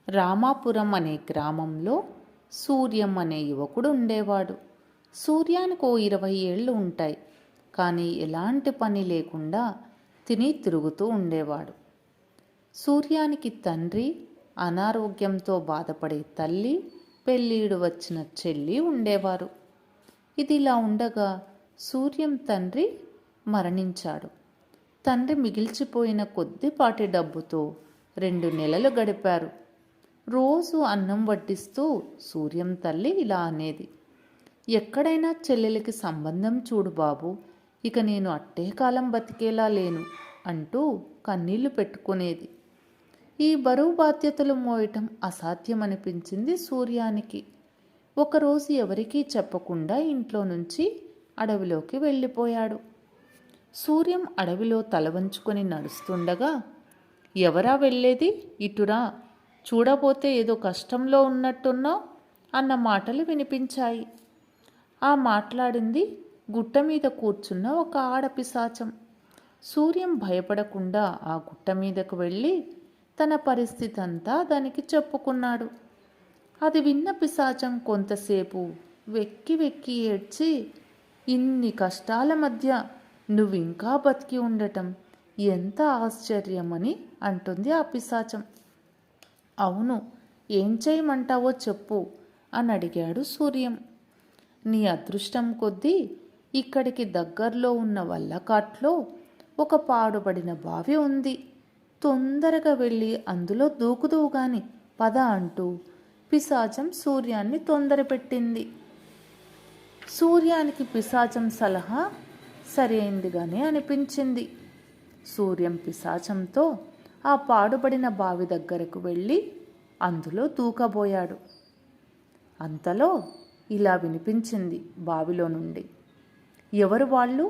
రామాపురం అనే గ్రామంలో సూర్యం అనే యువకుడు ఉండేవాడు. సూర్యానికి 20 ఏళ్ళు ఉంటాయి. కానీ ఎలాంటి పని లేకుండా తిని తిరుగుతూ ఉండేవాడు. సూర్యానికి తండ్రి, అనారోగ్యంతో బాధపడే తల్లి, పెళ్ళీడు వచ్చిన చెల్లి ఉండేవారు. ఇదిలా ఉండగా సూర్యం తండ్రి మరణించాడు. తండ్రి మిగిల్చిపోయిన కొద్దిపాటి డబ్బుతో 2 నెలలు గడిపారు. రోజు అన్నం వడ్డిస్తూ సూర్యం తల్లి ఇలా అనేది, ఎక్కడైనా చెల్లెలికి సంబంధం చూడు బాబు, ఇక నేను అట్టే కాలం బతికేలా లేను అంటూ కన్నీళ్లు పెట్టుకునేది. ఈ బరువు బాధ్యతలు మోయటం అసాధ్యమనిపించింది సూర్యానికి. ఒకరోజు ఎవరికీ చెప్పకుండా ఇంట్లో నుంచి అడవిలోకి వెళ్ళిపోయాడు. సూర్యం అడవిలో తలవంచుకొని నడుస్తుండగా, ఎవరా వెళ్ళేది, ఇటురా, చూడబోతే ఏదో కష్టంలో ఉన్నట్టున్నావు అన్న మాటలు వినిపించాయి. ఆ మాట్లాడింది గుట్ట మీద కూర్చున్న ఒక ఆడపిశాచం. సూర్యం భయపడకుండా ఆ గుట్ట మీదకు వెళ్ళి తన పరిస్థితి అంతా దానికి చెప్పుకున్నాడు. అది విన్న పిశాచం కొంతసేపు వెక్కి వెక్కి ఏడ్చి, ఇన్ని కష్టాల మధ్య నువ్వింకా బతికి ఉండటం ఎంత ఆశ్చర్యమని అంటుంది ఆ పిశాచం. అవును, ఏం చేయమంటావో చెప్పు అని అడిగాడు సూర్యం. నీ అదృష్టం కొద్దీ ఇక్కడికి దగ్గరలో ఉన్న వల్లకాట్లో ఒక పాడుబడిన బావి ఉంది. తొందరగా వెళ్ళి అందులో దూకుదువు గాని పద అంటూ పిశాచం సూర్యాన్ని తొందరపెట్టింది. సూర్యానికి పిశాచం సలహా సరైందిగానే అనిపించింది. సూర్యం పిశాచంతో ఆ పాడుబడిన బావి దగ్గరకు వెళ్ళి అందులో దూకబోయాడు. అంతలో ఇలా వినిపించింది బావిలో నుండి, ఎవరు వాళ్ళు,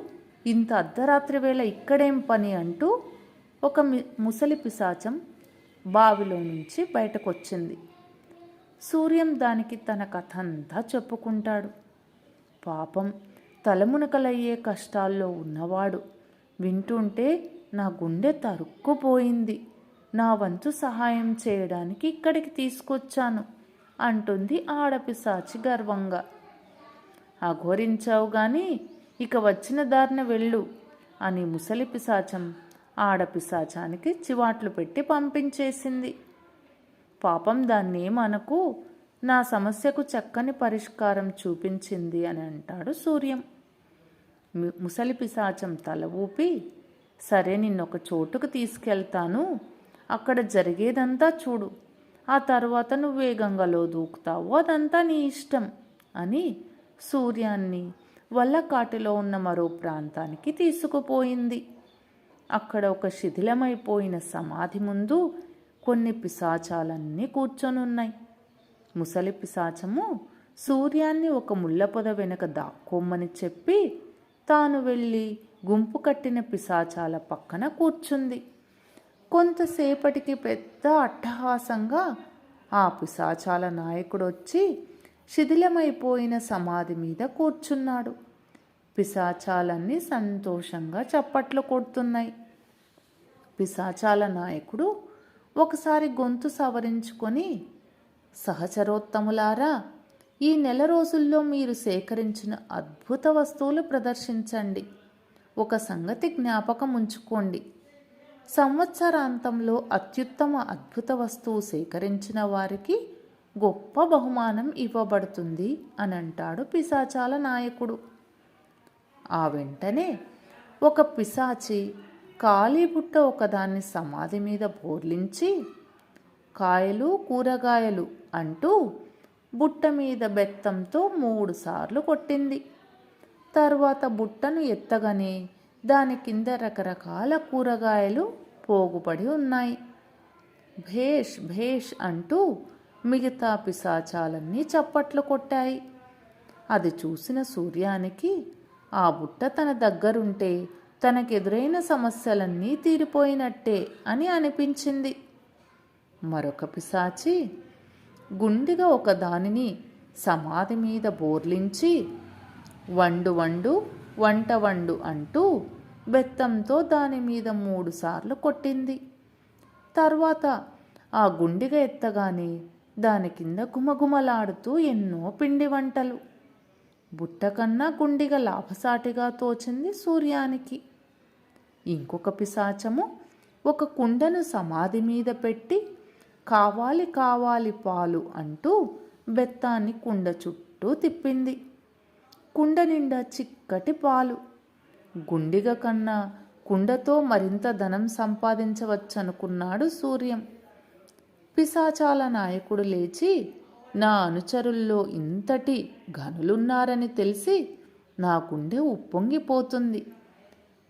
ఇంత అర్ధరాత్రి వేళ ఇక్కడేం పని అంటూ ఒక ముసలి పిశాచం బావిలో నుంచి బయటకొచ్చింది. సూర్యం దానికి తన కథ అంతా చెప్పుకుంటాడు. పాపం, తలమునకలయ్యే కష్టాల్లో ఉన్నవాడు. వింటుంటే నా గుండె తరుక్కుపోయింది. నా వంతు సహాయం చేయడానికి ఇక్కడికి తీసుకొచ్చాను అంటుంది ఆడపిశాచి గర్వంగా. అఘోరించావు గాని ఇక వచ్చిన దారిన వెళ్ళు అని ముసలి పిశాచం ఆడపిశాచానికి చివాట్లు పెట్టి పంపించేసింది. పాపం దాన్నేమనకు, నా సమస్యకు చక్కని పరిష్కారం చూపించింది అని అంటాడు సూర్యం. ముసలి పిశాచం తల ఊపి, సరే నిన్నొక చోటుకు తీసుకెళ్తాను, అక్కడ జరిగేదంతా చూడు, ఆ తర్వాత నువ్వే గంగలో దూకుతావు, అదంతా నీ ఇష్టం అని సూర్యాన్ని వల్లకాటిలో ఉన్న మరో ప్రాంతానికి తీసుకుపోయింది. అక్కడ ఒక శిథిలమైపోయిన సమాధి ముందు కొన్ని పిశాచాలన్నీ కూర్చొనున్నాయి. ముసలి పిశాచము సూర్యాన్ని ఒక ముళ్ళ పొద వెనక దాక్కోమ్మని చెప్పి తాను వెళ్ళి గుంపు కట్టిన పిశాచాల పక్కన కూర్చుంది. కొంతసేపటికి పెద్ద అట్టహాసంగా ఆ పిశాచాల నాయకుడు వచ్చి శిథిలమైపోయిన సమాధి మీద కూర్చున్నాడు. పిశాచాలన్నీ సంతోషంగా చప్పట్లు కొడుతున్నాయి. పిశాచాల నాయకుడు ఒకసారి గొంతు సవరించుకొని, సహచరోత్తములారా, ఈ నెల రోజుల్లో మీరు సేకరించిన అద్భుత వస్తువులు ప్రదర్శించండి. ఒక సంగతి జ్ఞాపకం ఉంచుకోండి, సంవత్సరాంతంలో అత్యుత్తమ అద్భుత వస్తువు సేకరించిన వారికి గొప్ప బహుమానం ఇవ్వబడుతుంది అని అంటాడు పిశాచాల నాయకుడు. ఆ వెంటనే ఒక పిశాచి ఖాళీ బుట్ట ఒకదాన్ని సమాధి మీద బోర్లించి, కాయలు కూరగాయలు అంటూ బుట్ట మీద బెత్తంతో 3 సార్లు కొట్టింది. తర్వాత బుట్టను ఎత్తగానే దాని కింద రకరకాల కూరగాయలు పోగుపడి ఉన్నాయి. భేష్ భేష్ అంటూ మిగతా పిశాచాలన్నీ చప్పట్లు కొట్టాయి. అది చూసిన సూర్యానికి ఆ బుట్ట తన దగ్గరుంటే తనకెదురైన సమస్యలన్నీ తీరిపోయినట్టే అని అనిపించింది. మరొక పిశాచి గుండిగా ఒక దానిని సమాధి మీద బోర్లించి, వండు వండు వంట వండు అంటూ బెత్తంతో దాని మీద 3 సార్లు కొట్టింది. తర్వాత ఆ గుండిగ ఎత్తగానే దాని కింద గుమగుమలాడుతూ ఎన్నో పిండి వంటలు. బుట్ట కన్నా గుండిగ లాభసాటిగా తోచింది సూర్యానికి. ఇంకొక పిశాచము ఒక కుండను సమాధి మీద పెట్టి కావాలి కావాలి పాలు అంటూ బెత్తాన్ని కుండ చుట్టూ తిప్పింది. కుండ నిండా చిక్కటి పాలు. గుండిగ కన్నా కుండతో మరింత ధనం సంపాదించవచ్చనుకున్నాడు సూర్యం. పిశాచాల నాయకుడు లేచి, నా అనుచరుల్లో ఇంతటి ఘనులున్నారని తెలిసి నా గుండె ఉప్పొంగిపోతుంది.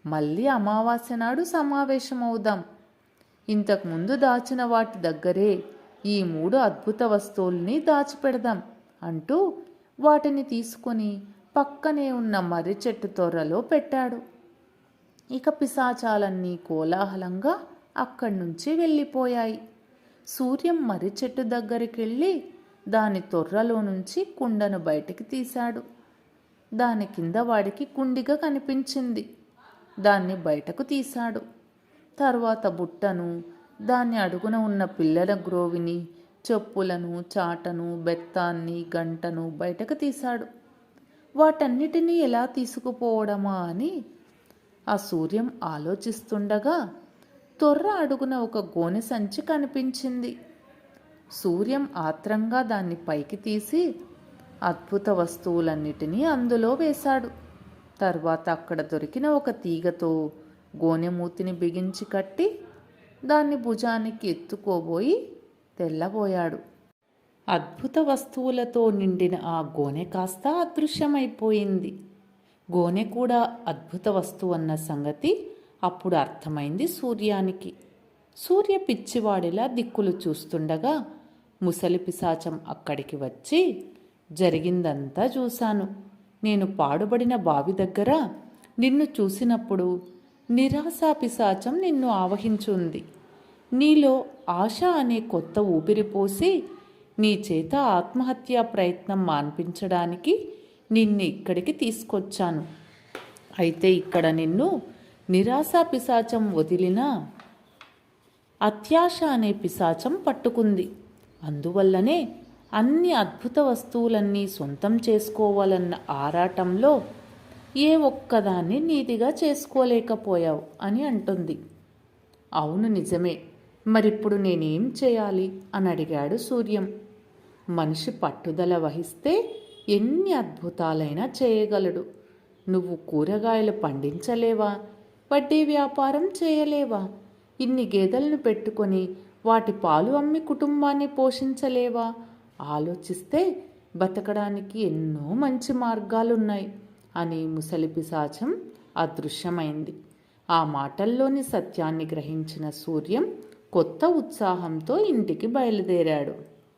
మళ్ళీ అమావాస్య నాడు సమావేశమవుదాం. ఇంతకుముందు దాచిన వాటి దగ్గరే ఈ 3 అద్భుత వస్తువుల్ని దాచిపెడదాం అంటూ వాటిని తీసుకుని పక్కనే ఉన్న మర్రి చెట్టు తొర్రలో పెట్టాడు. ఇక పిశాచాలన్నీ కోలాహలంగా అక్కడి నుంచి వెళ్ళిపోయాయి. సూర్యం మర్రి చెట్టు దగ్గరికి వెళ్ళి దాని తొర్రలో నుంచి కుండను బయటికి తీశాడు. దాని కింద వాడికి గుండిగ కనిపించింది. దాన్ని బయటకు తీశాడు. తర్వాత బుట్టను, దాని అడుగున ఉన్న పిల్లల గ్రోవిని, చెప్పులను, చాటను, బెత్తాన్ని, గంటను బయటకు తీశాడు. వాటన్నిటినీ ఎలా తీసుకుపోవడమా అని ఆ సూర్యం ఆలోచిస్తుండగా తొర్ర అడుగున ఒక గోనె సంచి కనిపించింది. సూర్యం ఆత్రంగా దాన్ని పైకి తీసి అద్భుత వస్తువులన్నిటినీ అందులో వేశాడు. తర్వాత అక్కడ దొరికిన ఒక తీగతో గోనె మూతిని బిగించి కట్టి దాన్ని భుజానికి ఎత్తుకోబోయి తెల్లబోయాడు. అద్భుత వస్తువులతో నిండిన ఆ గోనె కాస్త అదృశ్యమైపోయింది. గోనె కూడా అద్భుత వస్తువు అన్న సంగతి అప్పుడు అర్థమైంది సూర్యానికి. సూర్య పిచ్చివాడిలా దిక్కులు చూస్తుండగా ముసలి పిశాచం అక్కడికి వచ్చి, జరిగిందంతా చూశాను. నేను పాడుబడిన బావి దగ్గర నిన్ను చూసినప్పుడు నిరాశా పిశాచం నిన్ను ఆవహించుంది. నీలో ఆశ అనే కొత్త ఊపిరి పోసి నీ చేత ఆత్మహత్యా ప్రయత్నం మాన్పించడానికి నిన్ను ఇక్కడికి తీసుకొచ్చాను. అయితే ఇక్కడ నిన్ను నిరాశా పిశాచం వదిలిన అత్యాశ అనే పిశాచం పట్టుకుంది. అందువల్లనే అన్ని అద్భుత వస్తువులన్నీ సొంతం చేసుకోవాలన్న ఆరాటంలో ఏ ఒక్కదాన్ని నీతిగా చేసుకోలేకపోయావు అని అంటుంది. అవును, నిజమే. మరిప్పుడు నేనేం చేయాలి అని అడిగాడు సూర్యం. మనిషి పట్టుదల వహిస్తే ఎన్ని అద్భుతాలైనా చేయగలడు. నువ్వు కూరగాయలు పండించలేవా? వడ్డీ వ్యాపారం చేయలేవా? ఇన్ని గేదెలను పెట్టుకొని వాటి పాలు అమ్మి కుటుంబాన్ని పోషించలేవా? ఆలోచిస్తే బతకడానికి ఎన్నో మంచి మార్గాలున్నాయి అని ముసలి పిశాచం అదృశ్యమైంది. ఆ మాటల్లోని సత్యాన్ని గ్రహించిన సూర్యం కొత్త ఉత్సాహంతో ఇంటికి బయలుదేరాడు.